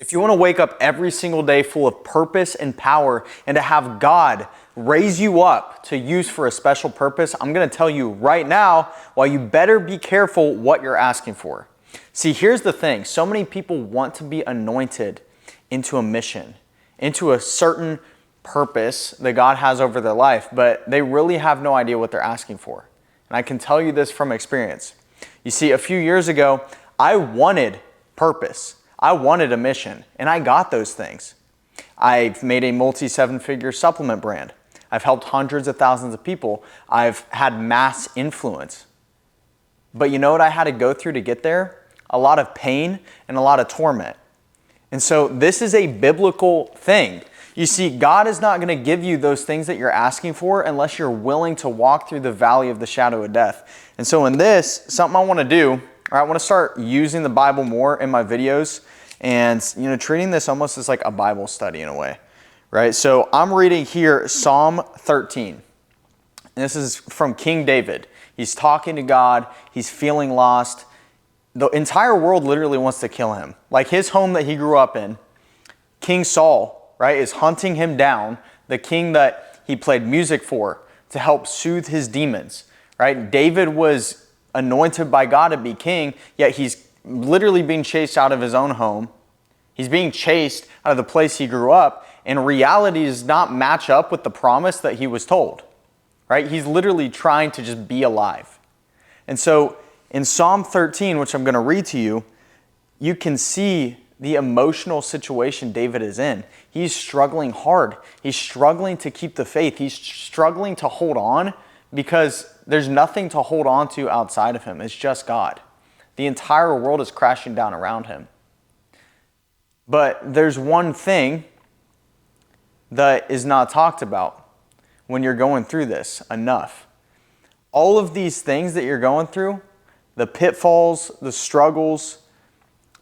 If you want to wake up every single day full of purpose and power and to have God raise you up to use for a special purpose, I'm going to tell you right now why you better be careful what you're asking for. See, here's the thing. So many people want to be anointed into a mission, into a certain purpose that God has over their life, but they really have no idea what they're asking for. And I can tell you this from experience. You see, a few years ago, I wanted purpose. I wanted a mission, and I got those things. I've made a multi-seven-figure supplement brand. I've helped hundreds of thousands of people. I've had mass influence. But you know what I had to go through to get there? A lot of pain and a lot of torment. And so this is a biblical thing. You see, God is not going to give you those things that you're asking for unless you're willing to walk through the valley of the shadow of death. And so in this, something I want to do, I want to start using the Bible more in my videos and, treating this almost as like a Bible study in a way, right? So I'm reading here Psalm 13. And this is from King David. He's talking to God. He's feeling lost. The entire world literally wants to kill him. Like his home that he grew up in, King Saul, right, is hunting him down, the king that he played music for to help soothe his demons, right? David was anointed by God to be king, yet he's literally being chased out of his own home. He's being chased out of the place he grew up, and reality does not match up with the promise that he was told, right? He's literally trying to just be alive. And so in Psalm 13, which I'm going to read to you, you can see the emotional situation David is in. He's struggling hard. He's struggling to keep the faith. He's struggling to hold on because there's nothing to hold on to outside of him. It's just God. The entire world is crashing down around him. But there's one thing that is not talked about when you're going through this enough. All of these things that you're going through, the pitfalls, the struggles,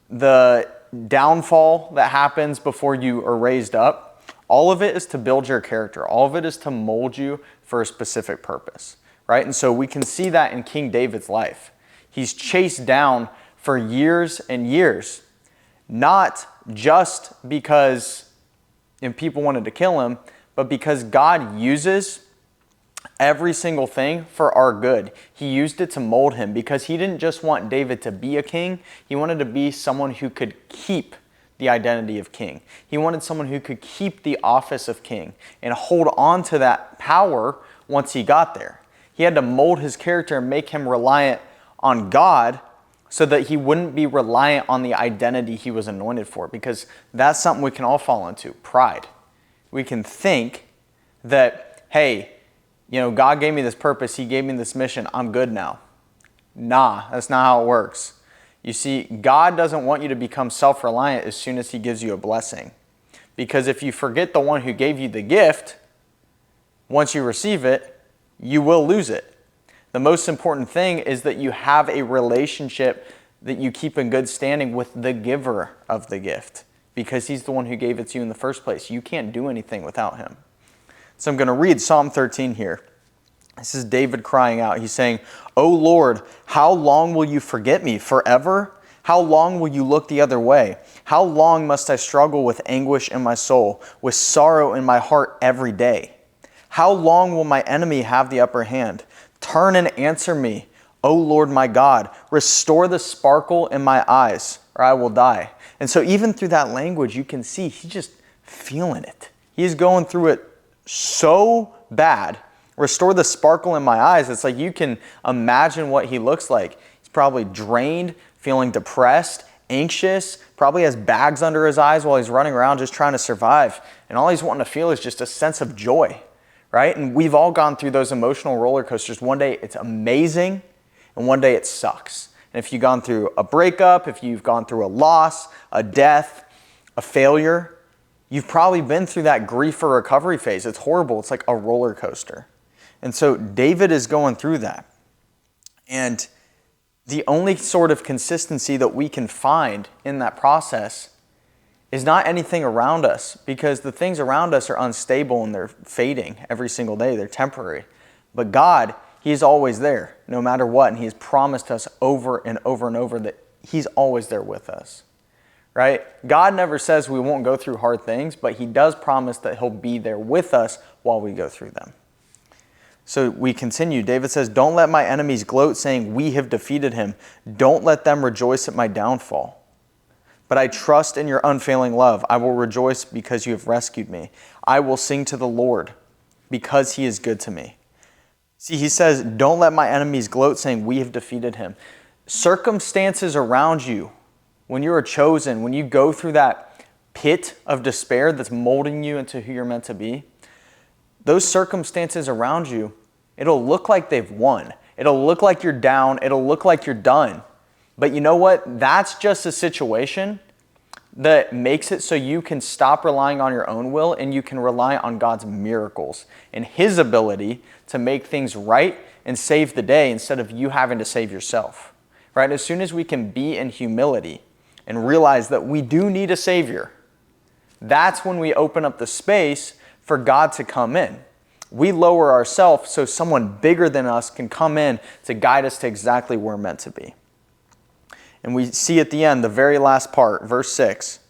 the downfall that happens before you are raised up, all of it is to build your character. All of it is to mold you for a specific purpose, right? And so we can see that in King David's life. He's chased down for years and years, not just because people wanted to kill him, but because God uses every single thing for our good. He used it to mold him because he didn't just want David to be a king. He wanted to be someone who could keep the identity of king. He wanted someone who could keep the office of king and hold on to that power once he got there. He had to mold his character and make him reliant on God so that he wouldn't be reliant on the identity he was anointed for, because that's something we can all fall into, pride. We can think that, hey, God gave me this purpose, he gave me this mission, I'm good now. Nah, that's not how it works. You see, God doesn't want you to become self-reliant as soon as he gives you a blessing. Because if you forget the one who gave you the gift, once you receive it, you will lose it. The most important thing is that you have a relationship that you keep in good standing with the giver of the gift, because he's the one who gave it to you in the first place. You can't do anything without him. So I'm going to read Psalm 13 here. This is David crying out. He's saying, "O Lord, how long will you forget me? Forever? How long will you look the other way? How long must I struggle with anguish in my soul, with sorrow in my heart every day? How long will my enemy have the upper hand? Turn and answer me, O Lord my God. Restore the sparkle in my eyes, or I will die." And so even through that language, you can see he's just feeling it. He's going through it so bad. Restore the sparkle in my eyes. It's like you can imagine what he looks like. He's probably drained, feeling depressed, anxious, probably has bags under his eyes while he's running around just trying to survive. And all he's wanting to feel is just a sense of joy, right? And we've all gone through those emotional roller coasters. One day it's amazing, and one day it sucks. And if you've gone through a breakup, if you've gone through a loss, a death, a failure, you've probably been through that grief or recovery phase. It's horrible. It's like a roller coaster. And so David is going through that. And the only sort of consistency that we can find in that process is not anything around us, because the things around us are unstable and they're fading every single day. They're temporary. But God, he is always there no matter what. And he has promised us over and over and over that he's always there with us. right? God never says we won't go through hard things, but he does promise that he'll be there with us while we go through them. So we continue. David says, don't let my enemies gloat, saying, we have defeated him. Don't let them rejoice at my downfall. But I trust in your unfailing love. I will rejoice because you have rescued me. I will sing to the Lord because he is good to me. See, he says, don't let my enemies gloat, saying, we have defeated him. Circumstances around you, when you are chosen, when you go through that pit of despair that's molding you into who you're meant to be, those circumstances around you, it'll look like they've won. It'll look like you're down. It'll look like you're done. But you know what? That's just a situation that makes it so you can stop relying on your own will and you can rely on God's miracles and his ability to make things right and save the day instead of you having to save yourself. Right? As soon as we can be in humility and realize that we do need a Savior, that's when we open up the space for God to come in. We lower ourselves so someone bigger than us can come in to guide us to exactly where we're meant to be. And we see at the end, the very last part, verse 6, it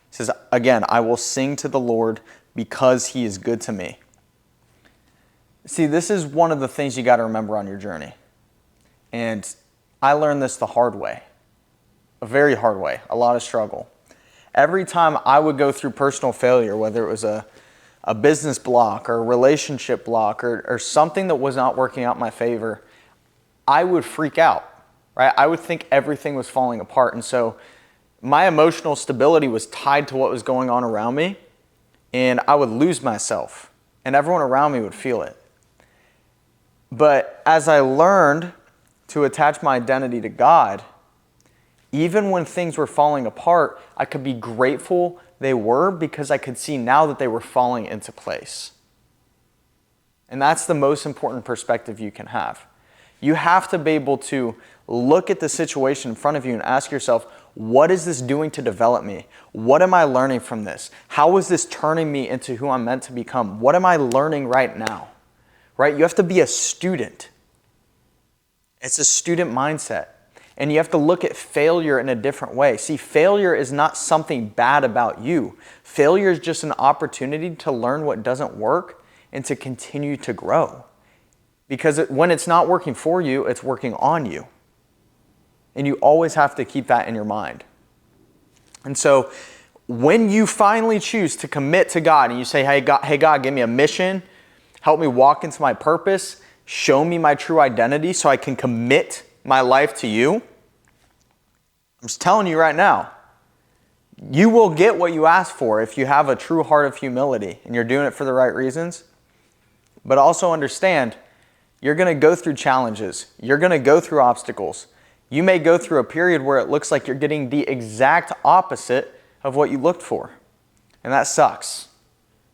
says, again, I will sing to the Lord because he is good to me. See, this is one of the things you got to remember on your journey. And I learned this the hard way, a very hard way, a lot of struggle. Every time I would go through personal failure, whether it was a business block or a relationship block or something that was not working out in my favor, I would freak out, right? I would think everything was falling apart. And so my emotional stability was tied to what was going on around me, and I would lose myself, and everyone around me would feel it. But as I learned to attach my identity to God, even when things were falling apart, I could be grateful they were because I could see now that they were falling into place. And that's the most important perspective you can have. You have to be able to look at the situation in front of you and ask yourself, what is this doing to develop me? What am I learning from this? How is this turning me into who I'm meant to become? What am I learning right now? Right? You have to be a student. It's a student mindset. And you have to look at failure in a different way. See, failure is not something bad about you. Failure is just an opportunity to learn what doesn't work and to continue to grow. Because when it's not working for you, it's working on you. And you always have to keep that in your mind. And so when you finally choose to commit to God and you say, hey God, give me a mission, help me walk into my purpose, show me my true identity so I can commit my life to you, I'm just telling you right now, you will get what you ask for if you have a true heart of humility and you're doing it for the right reasons. But also understand, you're going to go through challenges. You're going to go through obstacles. You may go through a period where it looks like you're getting the exact opposite of what you looked for. And that sucks,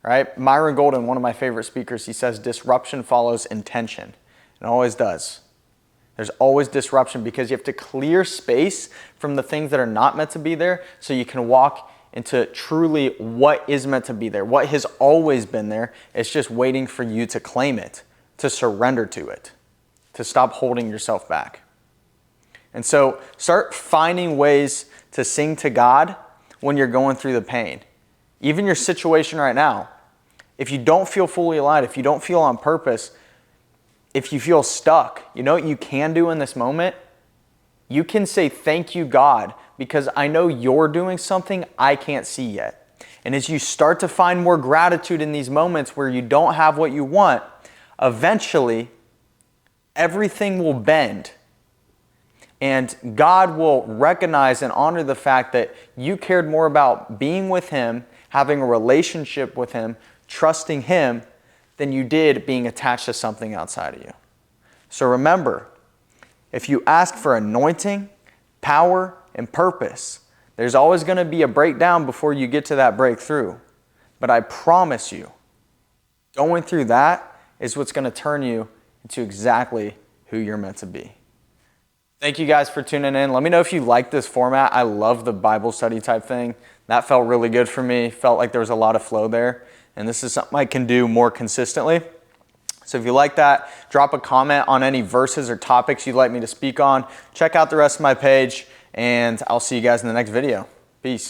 right? Myron Golden, one of my favorite speakers, he says disruption follows intention. It always does. There's always disruption because you have to clear space from the things that are not meant to be there so you can walk into truly what is meant to be there, what has always been there. It's just waiting for you to claim it, to surrender to it, to stop holding yourself back. And so start finding ways to sing to God when you're going through the pain. Even your situation right now, if you don't feel fully alive, if you don't feel on purpose, if you feel stuck, you know what you can do in this moment? You can say, thank you, God, because I know you're doing something I can't see yet. And as you start to find more gratitude in these moments where you don't have what you want, eventually everything will bend. And God will recognize and honor the fact that you cared more about being with Him, having a relationship with Him, trusting Him, than you did being attached to something outside of you. So remember, if you ask for anointing, power, and purpose, there's always going to be a breakdown before you get to that breakthrough. But I promise you, going through that is what's going to turn you into exactly who you're meant to be. Thank you guys for tuning in. Let me know if you like this format. I love the Bible study type thing. That felt really good for me. Felt like there was a lot of flow there. And this is something I can do more consistently. So if you like that, drop a comment on any verses or topics you'd like me to speak on. Check out the rest of my page, and I'll see you guys in the next video. Peace.